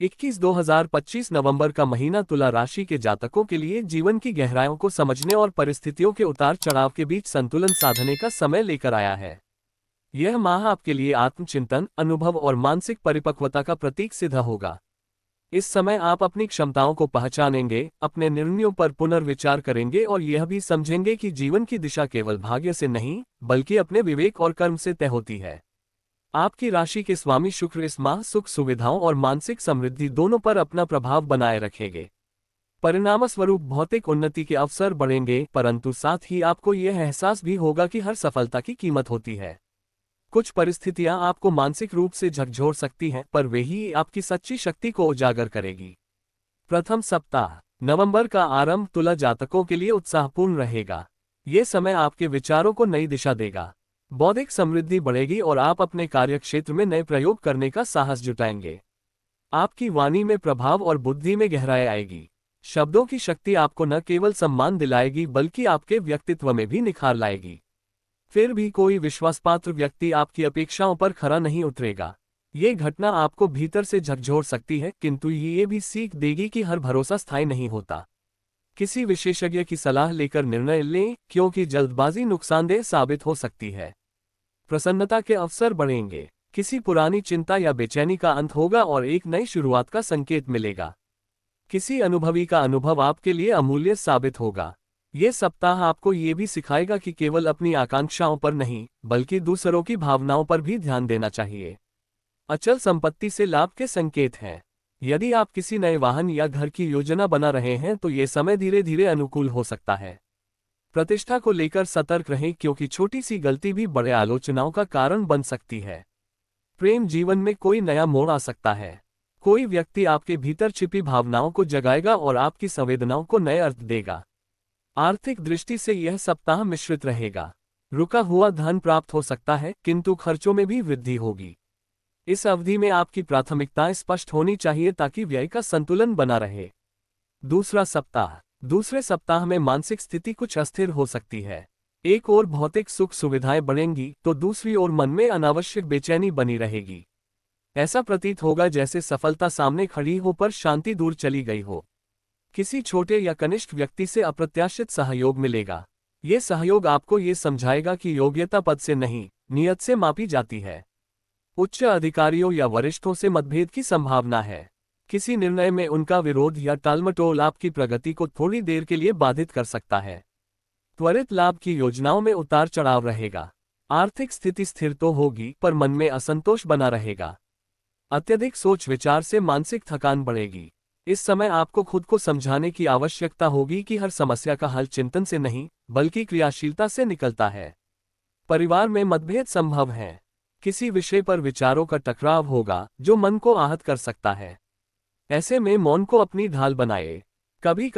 21-2025 नवंबर का महीना तुला राशि के जातकों के लिए जीवन की गहराइयों को समझने और परिस्थितियों के उतार चढ़ाव के बीच संतुलन साधने का समय लेकर आया है। यह माह आपके लिए आत्मचिंतन, अनुभव और मानसिक परिपक्वता का प्रतीक सिद्ध होगा। इस समय आप अपनी क्षमताओं को पहचानेंगे, अपने निर्णयों पर पुनर्विचार करेंगे और यह भी समझेंगे कि जीवन की दिशा केवल भाग्य से नहीं, बल्कि अपने विवेक और कर्म से तय होती है। आपकी राशि के स्वामी शुक्र इस माह सुख सुविधाओं और मानसिक समृद्धि दोनों पर अपना प्रभाव बनाए रखेंगे। परिणामस्वरूप भौतिक उन्नति के अवसर बढ़ेंगे, परंतु साथ ही आपको यह एहसास भी होगा कि हर सफलता की कीमत होती है। कुछ परिस्थितियां आपको मानसिक रूप से झकझोर सकती हैं, पर वे ही आपकी सच्ची शक्ति को उजागर करेगी। प्रथम सप्ताह नवंबर का आरंभ तुला जातकों के लिए उत्साहपूर्ण रहेगा। ये समय आपके विचारों को नई दिशा देगा। बौद्धिक समृद्धि बढ़ेगी और आप अपने कार्यक्षेत्र में नए प्रयोग करने का साहस जुटाएंगे। आपकी वाणी में प्रभाव और बुद्धि में गहराई आएगी। शब्दों की शक्ति आपको न केवल सम्मान दिलाएगी, बल्कि आपके व्यक्तित्व में भी निखार लाएगी। फिर भी कोई विश्वासपात्र व्यक्ति आपकी अपेक्षाओं पर खरा नहीं उतरेगा। ये घटना आपको भीतर से झकझोर सकती है, किंतु ये भी सीख देगी कि हर भरोसा स्थायी नहीं होता। किसी विशेषज्ञ की सलाह लेकर निर्णय लें, क्योंकि जल्दबाजी नुकसानदेह साबित हो सकती है। प्रसन्नता के अवसर बढ़ेंगे। किसी पुरानी चिंता या बेचैनी का अंत होगा और एक नई शुरुआत का संकेत मिलेगा। किसी अनुभवी का अनुभव आपके लिए अमूल्य साबित होगा। ये सप्ताह आपको ये भी सिखाएगा कि केवल अपनी आकांक्षाओं पर नहीं, बल्कि दूसरों की भावनाओं पर भी ध्यान देना चाहिए। अचल संपत्ति से लाभ के संकेत हैं। यदि आप किसी नए वाहन या घर की योजना बना रहे हैं तो ये समय धीरे धीरे अनुकूल हो सकता है। प्रतिष्ठा को लेकर सतर्क रहें, क्योंकि छोटी सी गलती भी बड़े आलोचनाओं का कारण बन सकती है। प्रेम जीवन में कोई नया मोड़ आ सकता है। कोई व्यक्ति आपके भीतर छिपी भावनाओं को जगाएगा और आपकी संवेदनाओं को नए अर्थ देगा। आर्थिक दृष्टि से यह सप्ताह मिश्रित रहेगा। रुका हुआ धन प्राप्त हो सकता है, किंतु खर्चों में भी वृद्धि होगी। इस अवधि में आपकी प्राथमिकताएं स्पष्ट होनी चाहिए ताकि व्यय का संतुलन बना रहे। दूसरे सप्ताह में मानसिक स्थिति कुछ अस्थिर हो सकती है। एक ओर भौतिक सुख सुविधाएं बढ़ेंगी, तो दूसरी ओर मन में अनावश्यक बेचैनी बनी रहेगी। ऐसा प्रतीत होगा जैसे सफलता सामने खड़ी हो पर शांति दूर चली गई हो। किसी छोटे या कनिष्ठ व्यक्ति से अप्रत्याशित सहयोग मिलेगा। ये सहयोग आपको ये समझाएगा कि योग्यता पद से नहीं, नियत से मापी जाती है। उच्च अधिकारियों या वरिष्ठों से मतभेद की संभावना है। किसी निर्णय में उनका विरोध या टालमटोल आपकी प्रगति को थोड़ी देर के लिए बाधित कर सकता है। त्वरित लाभ की योजनाओं में उतार चढ़ाव रहेगा। आर्थिक स्थिति स्थिर तो होगी, पर मन में असंतोष बना रहेगा। अत्यधिक सोच विचार से मानसिक थकान बढ़ेगी। इस समय आपको खुद को समझाने की आवश्यकता होगी कि हर समस्या का हल चिंतन से नहीं, बल्कि क्रियाशीलता से निकलता है। परिवार में मतभेद संभव है। किसी विषय पर विचारों का टकराव होगा, जो मन को आहत कर सकता है। ऐसे में मौन को अपनी ढाल बनाए। कभी